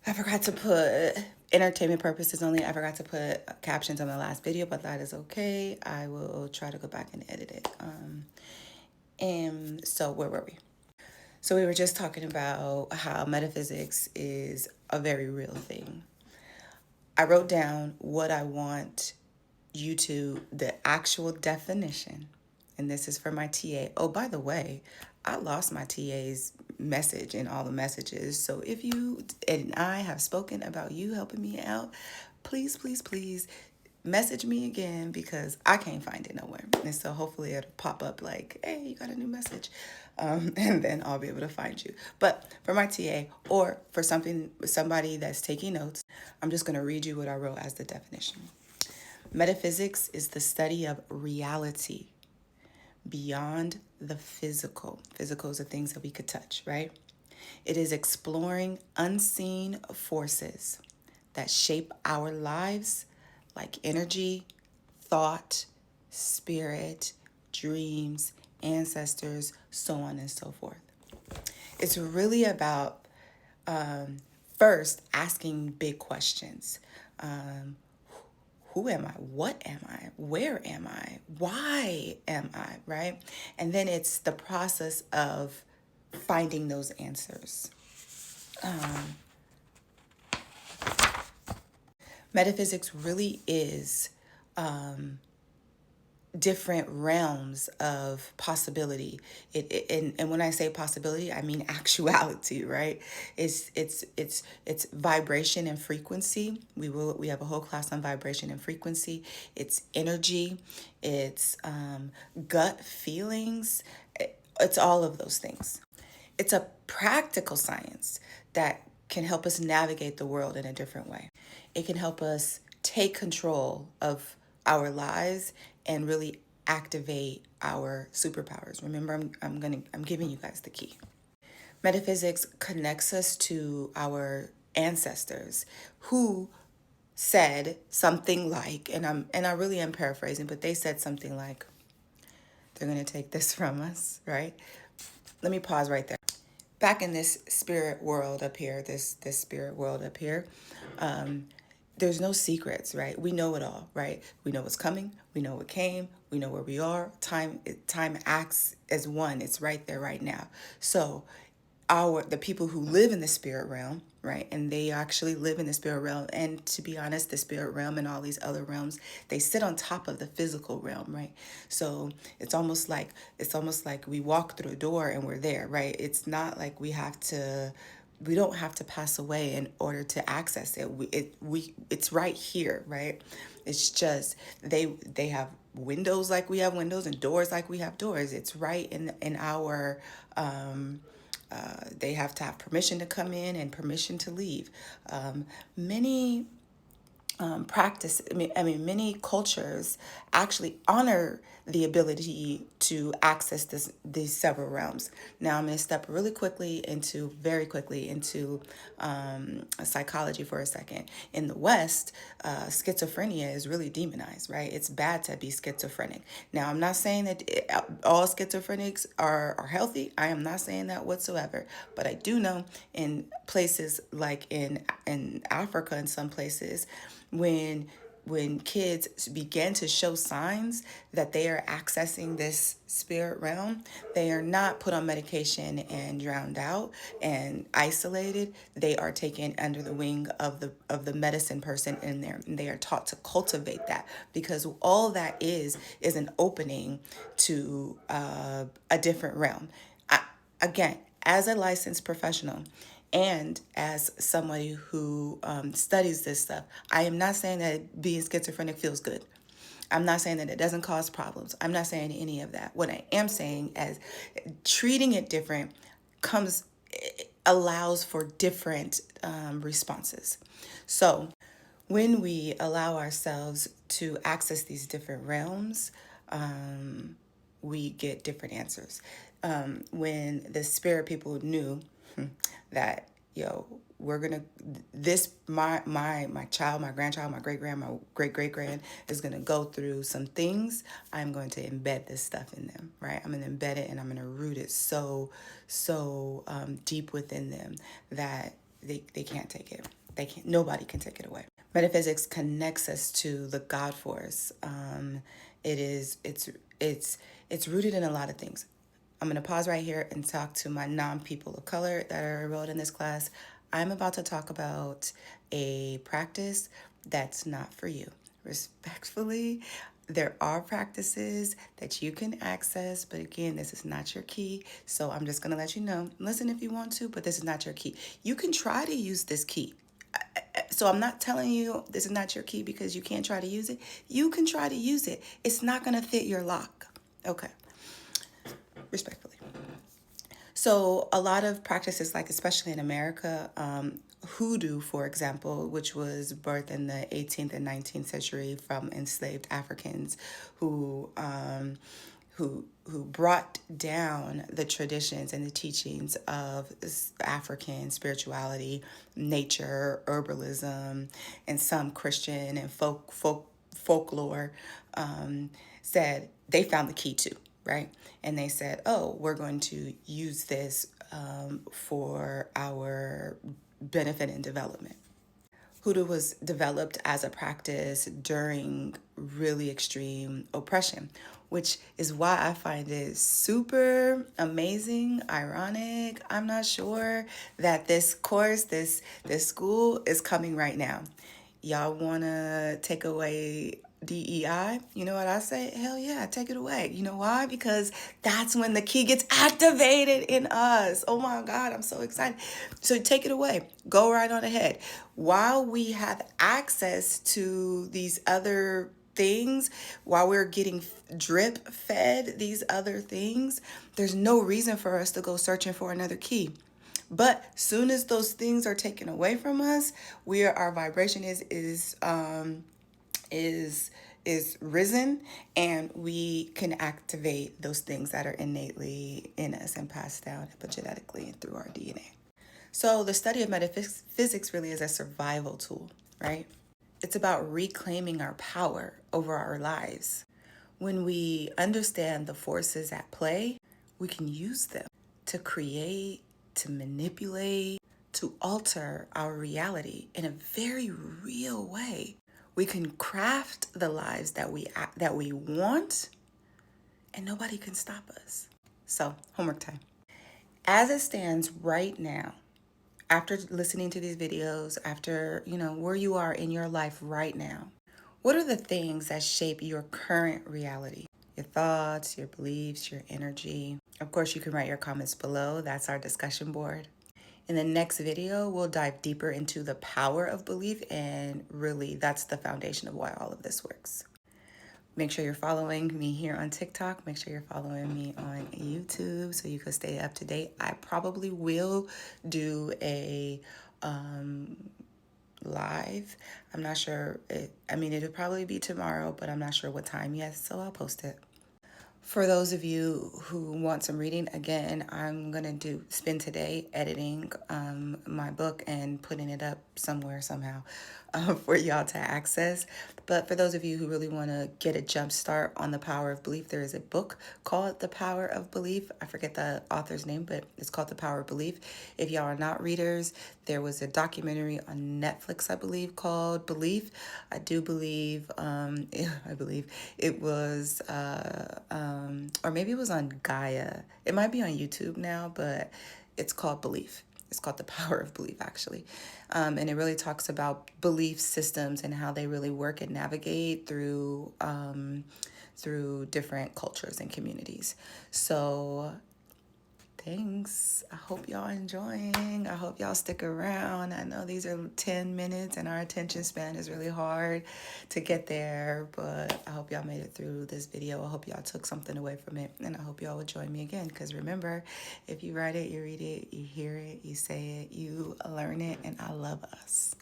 I forgot to put entertainment purposes only. I forgot to put captions on the last video, but that is okay. I will try to go back and edit it. And so where were we? So we were just talking about how metaphysics is a very real thing. I wrote down what I want you to, the actual definition, and this is for my TA. Oh, by the way, I lost my TA's message in all the messages. So if you and I have spoken about you helping me out, please, please, please message me again because I can't find it nowhere. And so hopefully it'll pop up like, hey, you got a new message. And then I'll be able to find you. But for my TA or for somebody that's taking notes, I'm just going to read you what I wrote as the definition. Metaphysics is the study of reality beyond the physical. Physical is the things that we could touch, right? It is exploring unseen forces that shape our lives, like energy, thought, spirit, dreams, ancestors, so on and so forth. It's really about first asking big questions. Who am I? What am I? Where am I? Why am I? Right? And then it's the process of finding those answers. Metaphysics really is different realms of possibility. And when I say possibility, I mean actuality, right? It's vibration and frequency. We have a whole class on vibration and frequency. It's energy. It's gut feelings. It's all of those things. It's a practical science that can help us navigate the world in a different way. It can help us take control of our lives and really activate our superpowers. Remember, I'm giving you guys the key. Metaphysics connects us to our ancestors who said something like, and I really am paraphrasing, but they said something like, they're going to take this from us, right? Let me pause right there. Back in this spirit world up here, this spirit world up here, there's no secrets, right? We know it all, right? We know what's coming. We know what came. We know where we are. Time acts as one. It's right there, right now. So, the people who live in the spirit realm, right? And they actually live in the spirit realm. And to be honest, the spirit realm and all these other realms, they sit on top of the physical realm, right? So it's almost like we walk through a door and we're there, right? It's not like we don't have to pass away in order to access it. It's right here, right? It's just they have windows like we have windows and doors like we have doors. It's right in our they have to have permission to come in and permission to leave. Many practice. Many cultures actually honor the ability to access these several realms. Now, I'm going to step very quickly into psychology for a second. In the West, schizophrenia is really demonized, right? It's bad to be schizophrenic. Now, I'm not saying that all schizophrenics are healthy. I am not saying that whatsoever. But I do know in places like in Africa, in some places, when kids begin to show signs that they are accessing this spirit realm, they are not put on medication and drowned out and isolated. They are taken under the wing of the medicine person in there, and they are taught to cultivate that, because all that is an opening to a different realm. Again, as a licensed professional and as somebody who studies this stuff, I am not saying that being schizophrenic feels good. I'm not saying that it doesn't cause problems. I'm not saying any of that. What I am saying is treating it different comes allows for different responses. So when we allow ourselves to access these different realms, we get different answers. When the spirit people knew that, we're gonna my child, my grandchild, my great great grand is gonna go through some things. I'm going to embed this stuff in them, right? I'm gonna embed it and I'm gonna root it so deep within them that they can't take it. They can't. Nobody can take it away. Metaphysics connects us to the God force. It is it's rooted in a lot of things. I'm going to pause right here and talk to my non-people of color that are enrolled in this class. I'm about to talk about a practice that's not for you. Respectfully, there are practices that you can access, but again, this is not your key. So I'm just going to let you know, listen if you want to, but this is not your key. You can try to use this key. So I'm not telling you this is not your key because you can't try to use it. You can try to use it. It's not going to fit your lock. Okay. Respectfully. So a lot of practices, like especially in America, hoodoo, for example, which was birthed in the 18th and 19th century from enslaved Africans who brought down the traditions and the teachings of African spirituality, nature, herbalism, and some Christian and folklore, said they found the key too, right? And they said, oh, we're going to use this for our benefit and development. Hoodoo was developed as a practice during really extreme oppression, which is why I find it super amazing, ironic. I'm not sure that this course, this school is coming right now. Y'all want to take away DEI? You know what I say? Hell yeah, take it away. You know why? Because that's when the key gets activated in us. Oh my God, I'm so excited. So take it away. Go right on ahead. While we have access to these other things, while we're getting drip fed these other things, there's no reason for us to go searching for another key. But soon as those things are taken away from us, our vibration is risen, and we can activate those things that are innately in us and passed down epigenetically and through our DNA. So the study of metaphysics really is a survival tool, right? It's about reclaiming our power over our lives. When we understand the forces at play, we can use them to create, to manipulate, to alter our reality in a very real way. We can craft the lives that we want, and nobody can stop us. So, homework time. As it stands right now, after listening to these videos, after, where you are in your life right now, what are the things that shape your current reality? Your thoughts, your beliefs, your energy. Of course, you can write your comments below. That's our discussion board. In the next video, we'll dive deeper into the power of belief, and really, that's the foundation of why all of this works. Make sure you're following me here on TikTok. Make sure you're following me on YouTube so you can stay up to date. I probably will do a live. I'm not sure. It'll probably be tomorrow, but I'm not sure what time yet, so I'll post it. For those of you who want some reading, again, I'm going to spend today editing my book and putting it up somewhere, somehow, for y'all to access. But for those of you who really want to get a jump start on the power of belief, there is a book called The Power of Belief. I forget the author's name, but it's called The Power of Belief. If y'all are not readers, there was a documentary on Netflix, I believe, called Belief. I do believe, I believe it was, or maybe it was on Gaia. It might be on YouTube now, but it's called Belief. It's called The Power of Belief, actually. And it really talks about belief systems and how they really work and navigate through different cultures and communities. So thanks. I hope y'all enjoying. I hope y'all stick around. I know these are 10 minutes and our attention span is really hard to get there, but I hope y'all made it through this video. I hope y'all took something away from it, and I hope y'all will join me again, because remember, if you write it, you read it, you hear it, you say it, you learn it, and I love us.